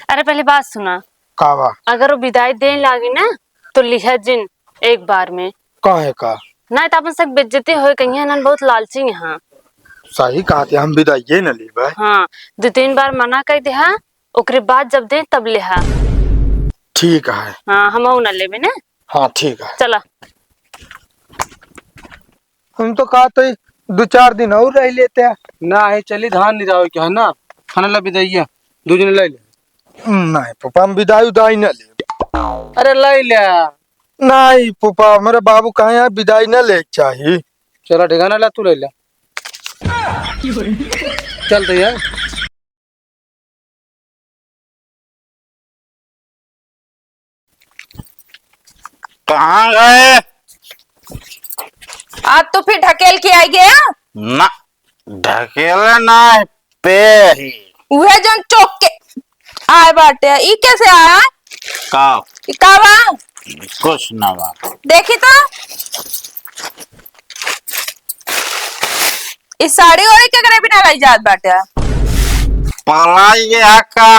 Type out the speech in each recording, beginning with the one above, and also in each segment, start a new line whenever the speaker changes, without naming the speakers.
अरे पहले बात सुना।
कावा
अगर वो विदाई देने लागी ना तो लिहा जिन एक बार में
का है का
ना तो अपन सब बेइज्जती हो कहीं ना बहुत लालची यहाँ।
सही कहते हम विदाई न लेबे।
हाँ 2-3 बार मना कर दे हाँ ओकरे बाद जब दे तब लेहा।
ठीक है।
हाँ हम न लेबे ना।
हाँ ठीक है।
चला
हम तो कहते 2-4 दिन और रह लेते हैं।
ना है चली धान नहीं जाओ क्या है ना खाना ला बिदाइया 2 दिन ले ले।
नहीं पापा हम विदाई उदाई न ले।
अरे ले ले
नहीं पापा मेरे बाबू कहे हैं विदाई न ले चाहिए।
चला ठिकाना ला तू ले ले चल तो यार।
कहाँ गए?
आज तो फिर ढकेल के आई गया
ना ढकेले ना पे ही
वह जन चौक के आए बाटे ई कैसे आया
का
ई कावा
कुछ ना बा।
देखी तो इस साड़ी ओढ़ के करे बिना लाई जात बाटे।
पलाई गया का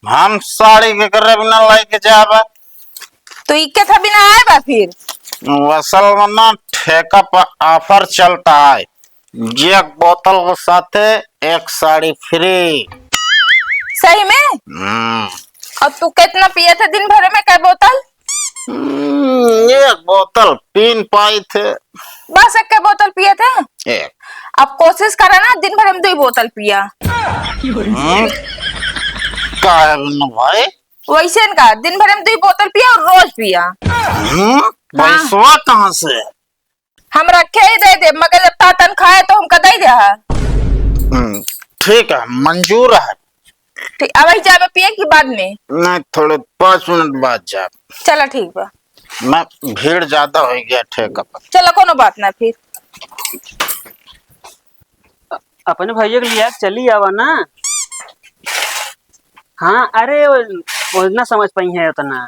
हम साड़ी के करे बिना लाई के जाबा
तो ई कैसा बिना आए बा फिर
वसल में ना ठेका पर ऑफर चलता है। एक बोतल के साथे एक साड़ी फ्री।
सही में और तू कितना पिए थे दिन भर में कई बोतल?
एक बोतल पीन पाई थे।
बस एक बोतल पिए थे।
एक
अब कोशिश करा ना दिन भर में 2 बोतल पिया।
का है बिन्नू भाई?
वैसे का दिन भर में 2 बोतल पिया और रोज पिया।
पैसवा कहाँ से?
हम रखे ही दे दे मगर जब तातन खाए तो हमका दे दे।
ठीक है मंजूर है।
ठीक अब ही जाबे पिए की बाद में
नहीं थोड़े 5 मिनट बाद जा।
चला ठीक बा।
मैं भीड़ ज्यादा हो गया ठेका पर।
चलो कोनो बात ना फिर
अपने भैया के लिए चली आवा ना। हाँ अरे वो ना समझ पाई है उतना।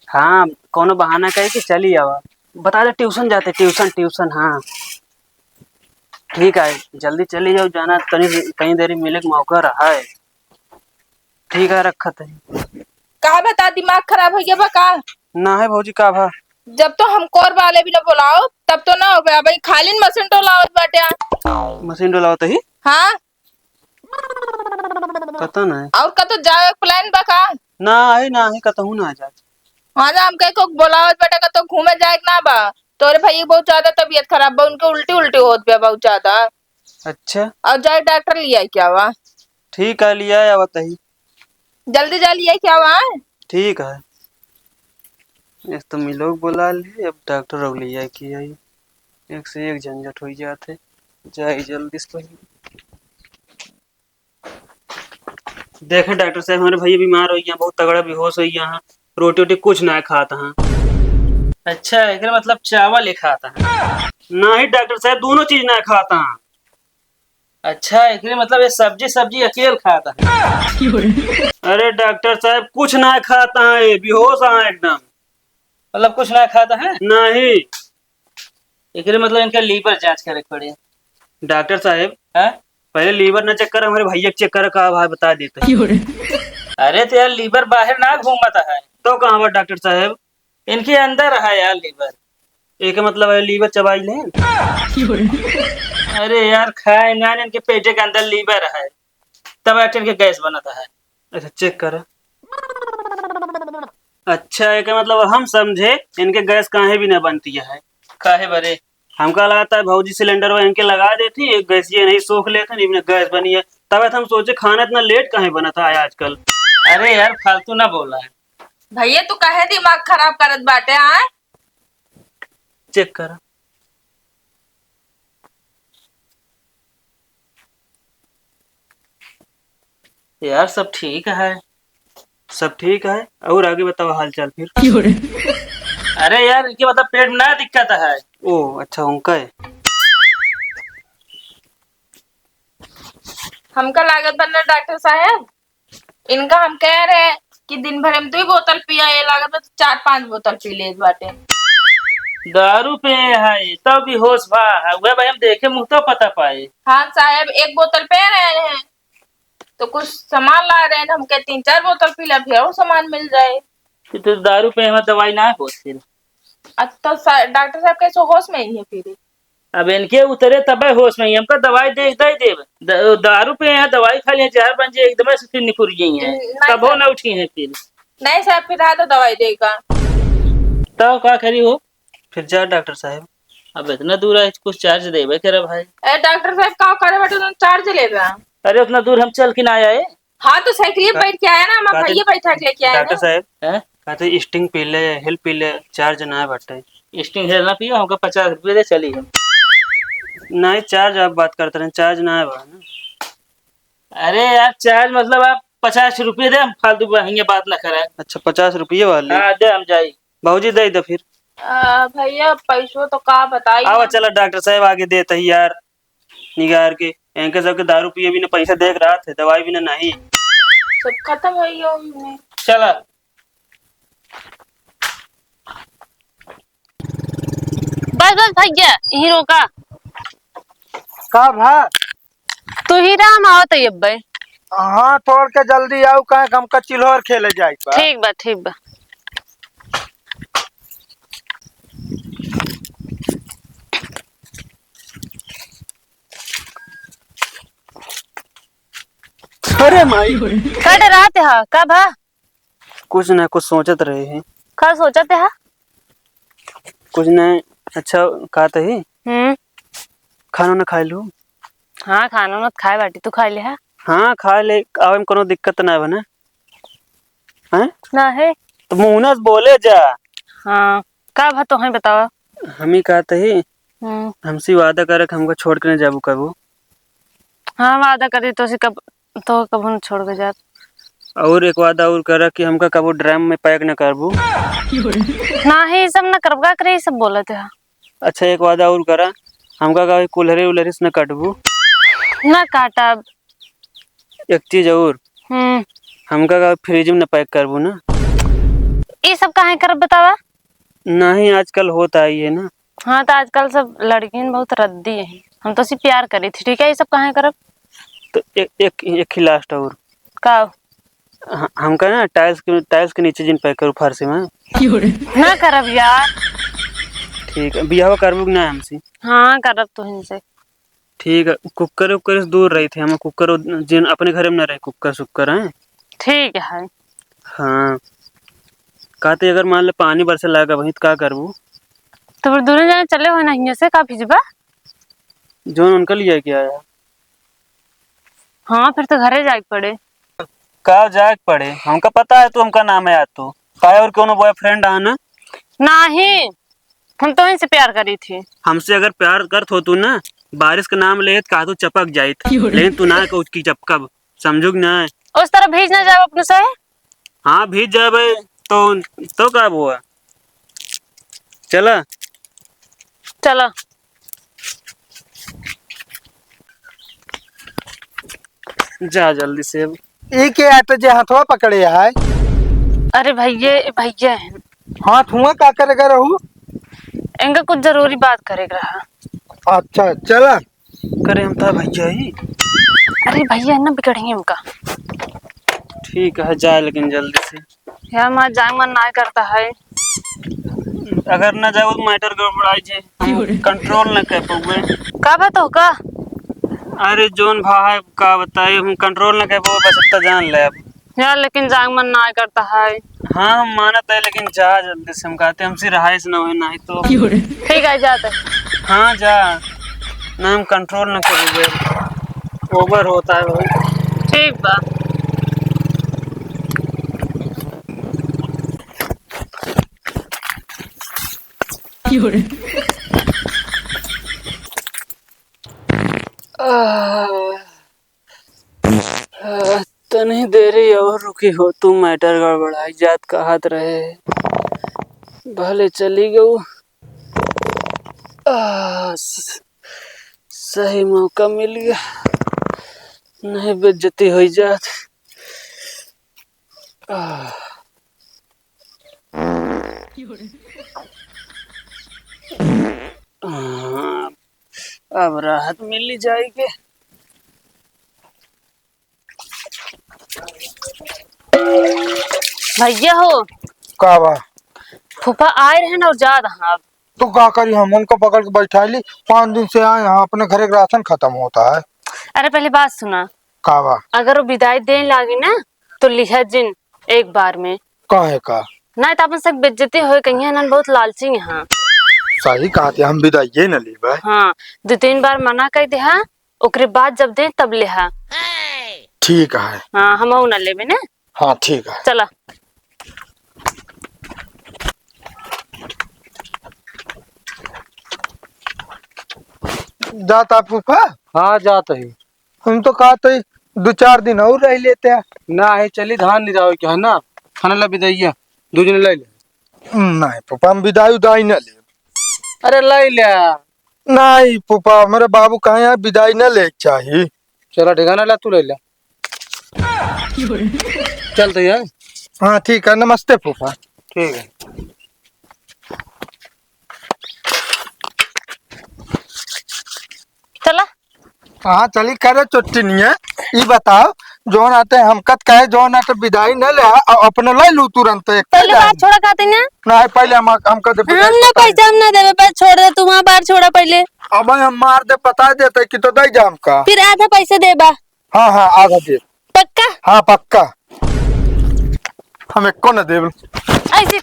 हाँ कोनो बहाना कहे कि चली आवा बता दे ट्यूशन जाते ट्यूशन हाँ ठीक है जल्दी चली जाओ जाना कहीं देरी मिले का मौका रहा है। ठीक है रखत है।
कहा बता दिमाग खराब हो गया बा का
ना है भौजी का भा
जब तो हम कोर वाले भी ना बुलाओ तब तो ना हो गया भाई खाली मशीन डोलावत बाटे।
मशीन डोलावत ही
हाँ
पता नहीं
और का तो जाए प्लान बा का
ना है कहूँ ना जा।
हाँ जा हम कहीं को बुलावत बाटे का तो घूमे जाए ना बा तोरे भाई बहुत ज्यादा तबीयत खराब बा उनके उल्टी होत बा बहुत ज्यादा।
अच्छा
और जाए डॉक्टर लिया क्या हुआ?
ठीक है लिया आवा तही।
जल्दी जा लिया क्या हुआ?
ठीक है एक तो मिलोग बुला लिए अब डॉक्टर और लिया कि आई एक से एक झंझट हो जाते जाए जल्दी से पहले। देखे डॉक्टर साहब हमारे भैया बीमार हो गया बहुत तगड़ा बेहोश हो गया रोटी वोटी कुछ ना खाता हाँ। अच्छा एक मतलब चावल ही खाता है ना ही डॉक्टर साहब दोनों चीज ना खाता हाँ। अच्छा एक मतलब ये सब्जी अकेले खाता है। अरे डॉक्टर साहब कुछ ना खाता है बेहोश है एकदम मतलब कुछ ना खाता है नहीं एक मतलब इनका लीवर जांच करे पड़े। डॉक्टर साहब है पहले लीवर ना चेक कर हमारे भैया चेक कर का भाई बता देते अरे तो यार लीवर बाहर ना घूमता है तो कहाँ पर डॉक्टर साहब इनके अंदर है यार लीवर एक मतलब है लीवर चबाई ले। अरे यार खाए ना इनके पेटे के अंदर लीवर है तब इनके गैस बनाता है। अच्छा चेक कर। अच्छा एक मतलब हम समझे इनके गैस काहे भी ना बनती है काहे बरे हमका लगाता है भौजी सिलेंडर में इनके लगा देती एक गैस ये नहीं सोख लेते नहीं गैस बनी है तब हम सोचे खाना इतना लेट काहे बना था आजकल। अरे यार फालतू ना बोला है
भैया तू काहे दिमाग खराब करत बाटे आए?
चेक कर। यार सब ठीक है और आगे बताओ हाल चाल फिर। अरे यार इनके मतलब पेट में ना दिक्कत है। ओ अच्छा उनका है।
हमका लागत बनना डॉक्टर साहब इनका हम कह रहे हैं कि दिन भर में 2 बोतल पिया ये लागत 4-5 बोतल पी ले बाटे।
दारू पे है तब भी होश भाई हम देखे मुंह तो पता पाए।
हाँ साहब 1 बोतल पे रहे हैं तो कुछ सामान ला रहे हैं, हमके 3-4 बोतल पीला फिर और सामान मिल जाए।
तो दारू पे हमें दवाई ना हो फिर।
तो डॉक्टर साहब कैसे होश में ही है फिर?
अब इनके उतरे तब होश में हमका दवाई दे दे देव दारू पे यहाँ दवाई खा लिया जहर बन जाए एकदम से फिर निकुर गई है तब हो ना उठी है फिर।
नहीं साहब फिर तो दवाई देगा।
तब का करी हो फिर जा डॉक्टर साहब। अब इतना दूर है कुछ चार्ज देवे करे भाई।
डॉक्टर साहब का करे बेटे तुम चार्ज ले रहा।
अरे उतना दूर हम चल के ना आए।
हाँ तो साइकिल बैठ के आया ना, हम भैया बैठा के लेके आए
डॉक्टर साहब कहते स्टिंग पी ले हिल पी ले चार्ज ना बटे। स्टिंग हिल ना पियो हमको 50 रुपये दे चली हम। नहीं चार्ज आप बात करते रहे चार्ज ना है ना। अरे यार चार्ज मतलब आप 50 रुपये दे हम फालतू बात ना करें। अच्छा 50 रुपये वाले हाँ दे हम जाए भाजी दे दो फिर।
भैया पैसों तो का बताइए।
आओ चलो डॉक्टर साहब आगे देते ही यार निगार के इनके सबके दारू पिए भी ना पैसा देख रहा थे दवाई भी ना नहीं
सब खत्म हो गया।
चला
बस बस भैया यही रोका।
का भा?
तू ही राम आओ तो अब भाई।
हाँ तोड़ के जल्दी आओ कहे हमका चिल्होर खेले जाए बा।
ठीक बा ठीक बा।
अरे माई
का डराते हा का भा?
कुछ ना कुछ सोचत रहे हैं।
का सोचते हा?
कुछ नहीं अच्छा कहते ही खाना ना खाए लो।
हाँ खाना ना खाए बाटी तू खा ले हा?
हाँ खा ले आवे में कोनो दिक्कत ना बने हैं
ना है
तो मुंह ना बोले जा।
हाँ का भा तो हमें बतावा।
हम ही कहते ही हमसे वादा करे कि हमको छोड़ के नहीं जाबू कबू।
हाँ वादा कर तो कब तो कब न छोड़ के जात।
और एक वादा और करा कि हमका कबू ड्राम में पैक न करबू।
ना ही सब ना करबा करे सब बोलते हा।
अच्छा एक वादा और करा हमका कभी कुल्हरे उल्हरे से न कटबू।
ना काटा।
एक चीज और हमका कभी फ्रिज में न पैक करबू ना।
ये सब काहे कर बतावा।
नहीं आजकल होता ही है ना।
हाँ तो आजकल सब लड़कियां बहुत रद्दी है। हम तो सिर्फ प्यार करी थी ठीक है ये सब काहे करब।
तो एक ही लास्ट और
का
हमका ना टाइल्स के नीचे जिन पैक करू फारसी में
ना करब यार।
ठीक है बिहाव करबू ना हमसे।
हाँ करब तो इनसे।
ठीक है कुकर उकर से दूर रही थे हम कुकर जिन अपने घर में न रहे कुकर सुकर है।
ठीक है।
हाँ कहते अगर मान ले पानी बरसे लागा वही तो का करबू।
तो फिर दूर जाने चले हो ना यहाँ से का भिजबा।
जो उनका लिया क्या है।
हाँ फिर तो घरे जाके पड़े।
का जाग पड़े हमका पता है तू हमका नाम है याद तू का और कोनो बॉयफ्रेंड आना।
नहीं हम तो इनसे प्यार करी थी।
हमसे अगर प्यार करत हो तू ना बारिश का नाम ले का तू चपक जाये लेकिन तू ना को उसकी चपकब समझू ना।
उस तरह भेज ना जाओ अपने से।
हाँ भीज जाए तो का हुआ चला
चलो
जा जल्दी से।
ई के आते जे हाथवा पकड़े है।
अरे भैया भैया है
हाथ हुआ का करेगा रहू।
इनका कुछ जरूरी बात करेगा रहा।
अच्छा चला
करे हम था भैया ही।
अरे भैया ना बिगड़ेंगे उनका।
ठीक है जा लेकिन जल्दी से
यार मैं जाए मन ना करता है।
अगर ना जाओ तो मैटर गड़बड़ाई जे कंट्रोल न कर पाऊंगे।
का बात हो का।
अरे जोन भा है का बताए हम कंट्रोल न कर पाओ बस इतना जान ले अब।
यार लेकिन जाए मन ना करता है।
हाँ हम मानत है लेकिन जा जल्दी से हम कहते हमसे रहाइश न हो नहीं तो।
ठीक है जाते।
हाँ जा ना हम कंट्रोल न करोगे ओवर होता है भाई।
ठीक बा।
तनी देरी और रुकी हो तू मैटर गड़बड़ाई जात कहत रहे भले चली गऊ। सही मौका मिल गया नहीं बेइज्जती हो जात। अब राहत मिल जाएगी।
भैया हो,
का बा?
फूफा आए रहे ना और जा रहा अब।
तो का करी, हम उनको पकड़ के बैठा ली। 5 दिन से आए यहाँ, अपने घरे का राशन खत्म होता है।
अरे पहले बात सुना,
का बा?
अगर वो विदाई देने लागी ना तो लिहा जिन एक बार में,
काहे का?
ना तो अपन सब बेइज्जती हो कहीं ना, बहुत लालची यहाँ।
सही कहा थे, हम विदाई न ली भाई।
हाँ, 2-3 बार मना कर दे हाँ, ओकरे बाद जब दे तब लिहा।
ठीक है।
हाँ, हम ना लेबे ना।
हाँ ठीक है।
चला।
जाता फूफा?
हाँ जाता ही
हम तो कहा थे 2-4 दिन और रह लेते हैं।
ना है, चली धान नहीं जाओ क्या है ना, खाने ला विदाइया 2 दिन ले ले।
नहीं फूफा, हम विदाई उदाई न ले।
अरे ले ले।
नहीं फूफा, मेरे बाबू कहे हैं विदाई न ले चाहिए।
चलो ठिकाना ला, तू ले ले। चलते है।
हाँ ठीक है, नमस्ते फूफा।
ठीक है।
चला।
हाँ चली करे चोटी नहीं है। ये बताओ, जोन आते हम कत कहे, जोन आते विदाई न ले और अपने ले लू तुरंत एक।
पहले बात छोड़ा खाते ना।
नहीं पहले हम कद
हम ना पैसा हम ना देवे, बस छोड़ दे, तू वहाँ बाहर छोड़ा पहले।
अब हम मार दे, बता देते कि तो दे जाम का।
फिर आधा पैसा देबा।
हाँ हाँ आधा दे।
पक्का?
हाँ पक्का। हम एको न देव।
ऐसे